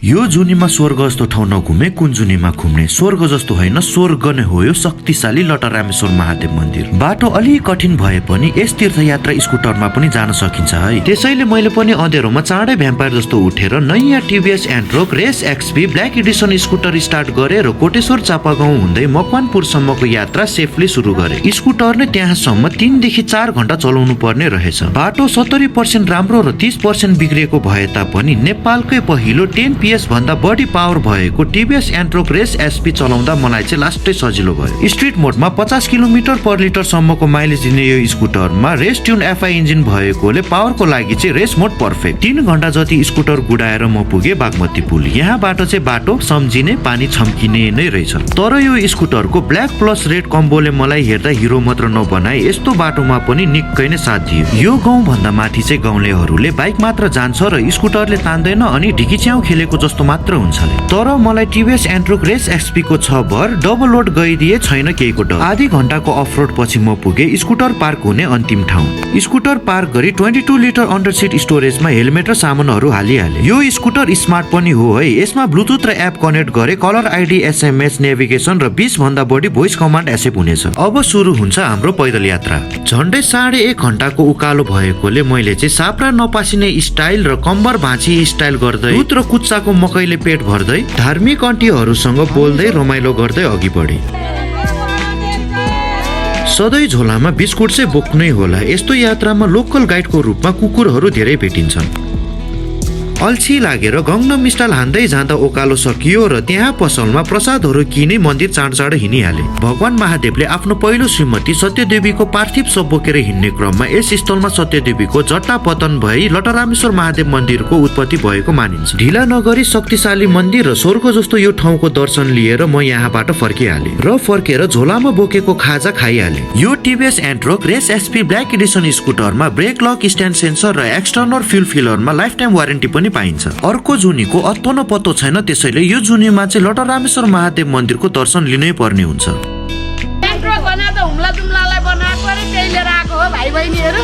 यो जुनीमा स्वर्ग जस्तो ठाउँ नघुमे कुन जुनीमा घुम्ने। स्वर्ग जस्तो होइन, स्वर्ग नै हो यो शक्तिशाली लटरामेश्वर महादेव मन्दिर। बाटो अलि कठिन भए पनि यस तीर्थयात्रा स्कुटरमा पनि जान सकिन्छ है। त्यसैले मैले पनि अँधेरोमा चाँडै भ्याम्पायर जस्तो उठेर नयाँ TVS Ntorq race XP black edition scooter start गरे र कोटेश्वर चापागाउँ हुँदै मकवानपुरसम्मको यात्रा सेफली सुरु गरे। स्कुटर नै त्यहाँसम्म 3 देखि 4 घण्टा चलाउनु पर्ने रहेछ। बाटो 70% राम्रो र 30% बिग्रिएको भए तापनि नेपालकै पहिलो 10 PS भन्दा बढी पावर भएको टिभीएस एन्ट्रोक रेस एसपी चलाउँदा मलाई चाहिँ लास्टै सजिलो भयो। स्ट्रिट मोडमा 50 किलोमिटर पर लिटर सम्मको माइलेज दिने यो स्कुटरमा रेस ट्युन एफआई इन्जिन भएकोले पावरको लागि चाहिँ रेस मोड पर्फेक्ट। 3 घण्टा जति स्कुटर गुडाएर म पुगे बागमती पुल। यहाँबाट चाहिँ बाटो सम्झिने पानी छम्किने नै रहेछ। तर यो स्कुटरको ब्ल्याक प्लस रेड कम्बोले मलाई हेर्दा हिरो मात्र नबनाए, यस्तो बाटोमा पनि निकै नै साथ दियो। यो गाउँ भन्दा माथि चाहिँ गाउँलेहरूले बाइक मात्र जान्छ र स्कुटरले तान्दैन अनि ढिकीच्याउ खेलेको जस्तो मात्र हुन्छ। तर मलाई टिभीएस एन्ट्रोक रेस एक्सपी को 6 भर डबल लोड गइदिए छैन केहीको डर। आधी घण्टाको अफरोड पछि म पुगे स्कुटर पार्क हुने अन्तिम ठाउँ। स्कुटर पार्क गरी 22 लिटर अन्डर सिट स्टोरेजमा हेलमेट र सामानहरू हालिहाले। यो स्कुटर स्मार्ट पनि हो है। यसमा ब्लुटुथ र एप कनेक्ट गरे कलर आइडी, एसएमएस, नेभिगेसन र 20 भन्दा बढी भोइस कमान्ड एक्सेप्ट हुनेछ। अब सुरु हुन्छ हाम्रो पैदल यात्रा। झन्डै 1.5 घण्टाको उकालो भएकोले मैले चाहिँ साप्रा नपासिने स्टाइल र कम्बर भाँची स्टाइल गर्दै दुध र कुच्चाको मकैले पेट भर्दै धार्मिक आन्टीहरूसँग बोल्दै रमाइलो गर्दै अघि बढे। सधैँ झोलामा बिस्कुट चाहिँ बोक्नै होला। यस्तो यात्रामा लोकल गाइडको रूपमा कुकुरहरू धेरै भेटिन्छन्। अल्छी लागेर गङ्गनम स्टाइल हान्दै जाँदा उकालो सकियो र त्यहाँ पसलमा प्रसादहरू किने मन्दिर चाँडो हिँडिहाले। भगवान महादेवले आफ्नो पहिलो श्रीमती सत्यदेवीको पार्थिव शव बोकेर हिँड्ने क्रममा यस स्थलमा सत्यदेवीको जट्टा पतन भई लटरामेश्वर महादेव मन्दिरको उत्पत्ति भएको मानिन्छ। ढिला नगरी शक्तिशाली मन्दिर र स्वर्ग जस्तो यो ठाउँको दर्शन लिएर म यहाँबाट फर्किहाले र फर्केर झोलामा बोकेको खाजा खाइहाले। यो TVS Ntorq race XP black edition स्कुटरमा ब्रेक लक, स्ट्यान्ड सेन्सर र एक्सटर्नल फ्युल फिलरमा लाइफ टाइम वारेन्टी पनि पाइन्छ। अर्को जुनीको अत्तो न पत्तो छैन, त्यसैले यो जुनीमा चाहिँ लटरामेश्वर महादेव मन्दिरको दर्शन लिनै पर्ने हुन्छ। एन्ट्रोक बना त हुम्ला जुम्लालाई बनाएको रे, त्यही लिएर आएको हो भाइ बहिनीहरू।